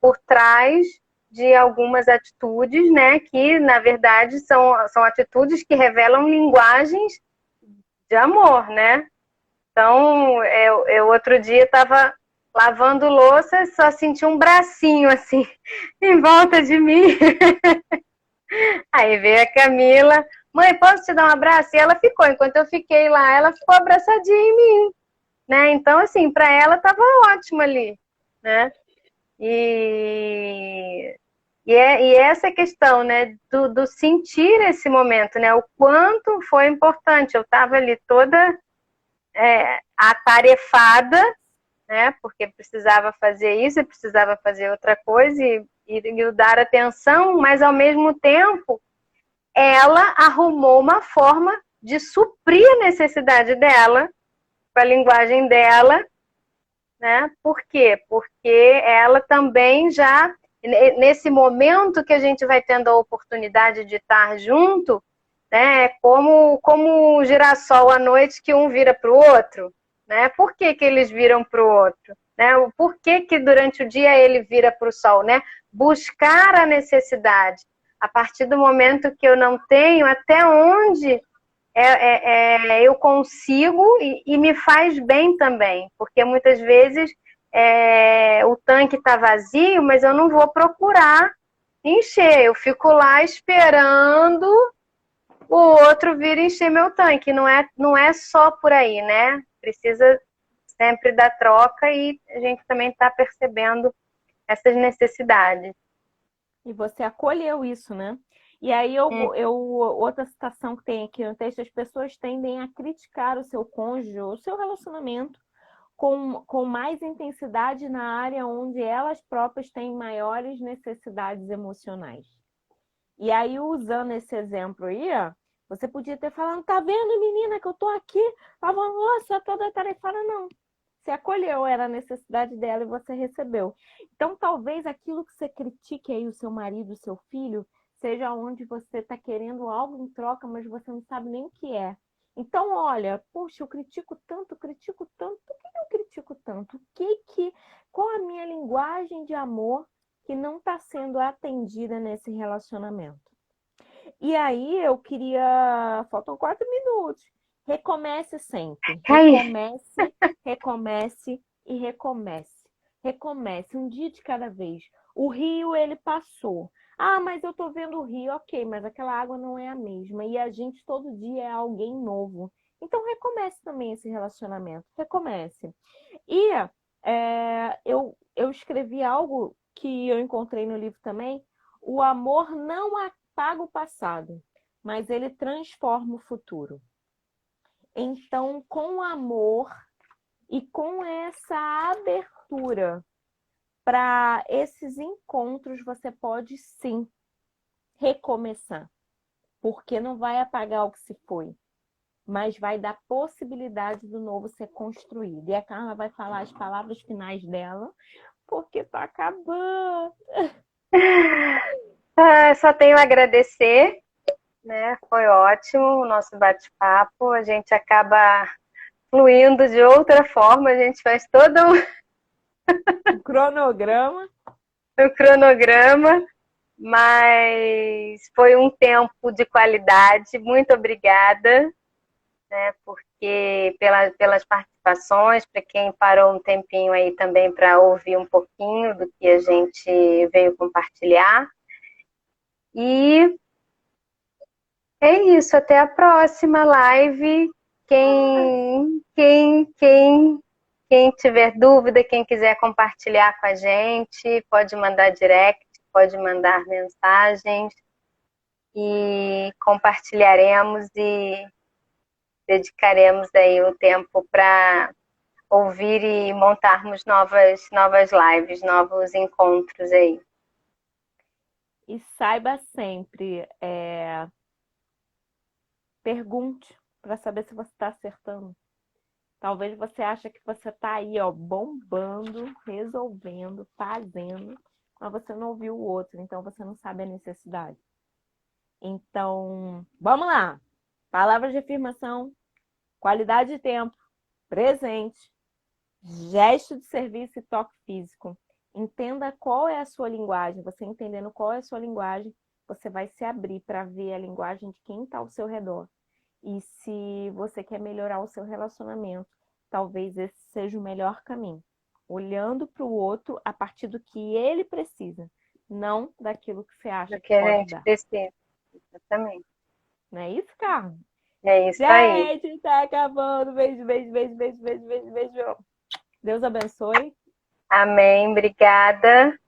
por trás de algumas atitudes, né? Que, na verdade, são atitudes que revelam linguagens de amor, né? Então, eu outro dia estava lavando louça, só senti um bracinho assim em volta de mim. Aí veio a Camila, mãe, posso te dar um abraço? E ela ficou, enquanto eu fiquei lá, ela ficou abraçadinha em mim, né? Então, assim, para ela estava ótimo ali, né? E, e essa questão, né, do sentir esse momento, né, o quanto foi importante. Eu estava ali toda atarefada, né, porque precisava fazer isso e precisava fazer outra coisa e dar atenção, mas ao mesmo tempo ela arrumou uma forma de suprir a necessidade dela, com a linguagem dela, né? Por quê? Porque ela também já, nesse momento que a gente vai tendo a oportunidade de estar junto, né? Como o girassol à noite que um vira para o outro, né? Por que que eles viram para o outro? Né? Por que que durante o dia ele vira para o sol, né? Buscar a necessidade. A partir do momento que eu não tenho, até onde eu consigo e me faz bem também, porque muitas vezes o tanque está vazio, mas eu não vou procurar encher, eu fico lá esperando o outro vir encher meu tanque, não é só por aí, né? Precisa sempre da troca e a gente também está percebendo essas necessidades. E você acolheu isso, né? E aí, outra citação que tem aqui no texto, as pessoas tendem a criticar o seu cônjuge, o seu relacionamento, com mais intensidade na área onde elas próprias têm maiores necessidades emocionais. E aí, usando esse exemplo aí, ó, você podia ter falado, tá vendo, menina, que eu tô aqui lavando louça toda tarefada? Não. Você acolheu, era a necessidade dela e você recebeu. Então, talvez aquilo que você critique aí o seu marido, o seu filho, seja onde você está querendo algo em troca, mas você não sabe nem o que é. Então, olha, poxa, eu critico tanto, por que eu critico tanto? Qual a minha linguagem de amor que não está sendo atendida nesse relacionamento? E aí eu queria. Faltam 4 minutos. Recomece sempre. Recomece, recomece e recomece. Recomece, um dia de cada vez. O rio, ele passou. Ah, mas eu tô vendo o rio, ok, mas aquela água não é a mesma. E a gente todo dia é alguém novo. Então recomece também esse relacionamento. Recomece. E eu escrevi algo que eu encontrei no livro também. O amor não apaga o passado, mas ele transforma o futuro. Então, com amor e com essa abertura para esses encontros, você pode sim recomeçar, porque não vai apagar o que se foi, mas vai dar possibilidade do novo ser construído. E a Carla vai falar as palavras finais dela, porque tá acabando. Só tenho a agradecer, né? Foi ótimo o nosso bate-papo. A gente acaba fluindo de outra forma, a gente faz todo um cronograma. o cronograma, mas foi um tempo de qualidade. Muito obrigada, né? Porque pelas participações, para quem parou um tempinho aí também para ouvir um pouquinho do que a gente veio compartilhar. E é isso, até a próxima live. Quem tiver dúvida, quem quiser compartilhar com a gente, pode mandar direct, pode mandar mensagens e compartilharemos e dedicaremos aí o tempo para ouvir e montarmos novas lives, novos encontros aí. E saiba sempre, pergunte para saber se você está acertando. Talvez você ache que você está aí, ó, bombando, resolvendo, fazendo, mas você não ouviu o outro, então você não sabe a necessidade. Então, vamos lá. Palavras de afirmação, qualidade de tempo, presente, gesto de serviço e toque físico. Entenda qual é a sua linguagem. Você entendendo qual é a sua linguagem, você vai se abrir para ver a linguagem de quem está ao seu redor. E se você quer melhorar o seu relacionamento, talvez esse seja o melhor caminho. Olhando para o outro a partir do que ele precisa, não daquilo que você acha que pode dar. Precisa. Exatamente. Não é isso, Carlos? É isso aí. Gente, tá acabando. Beijo, beijo, beijo, beijo, beijo, beijo, beijo. Deus abençoe. Amém. Obrigada.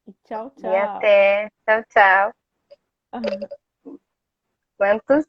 E tchau, E tchau. até. Tchau, tchau. Quantos?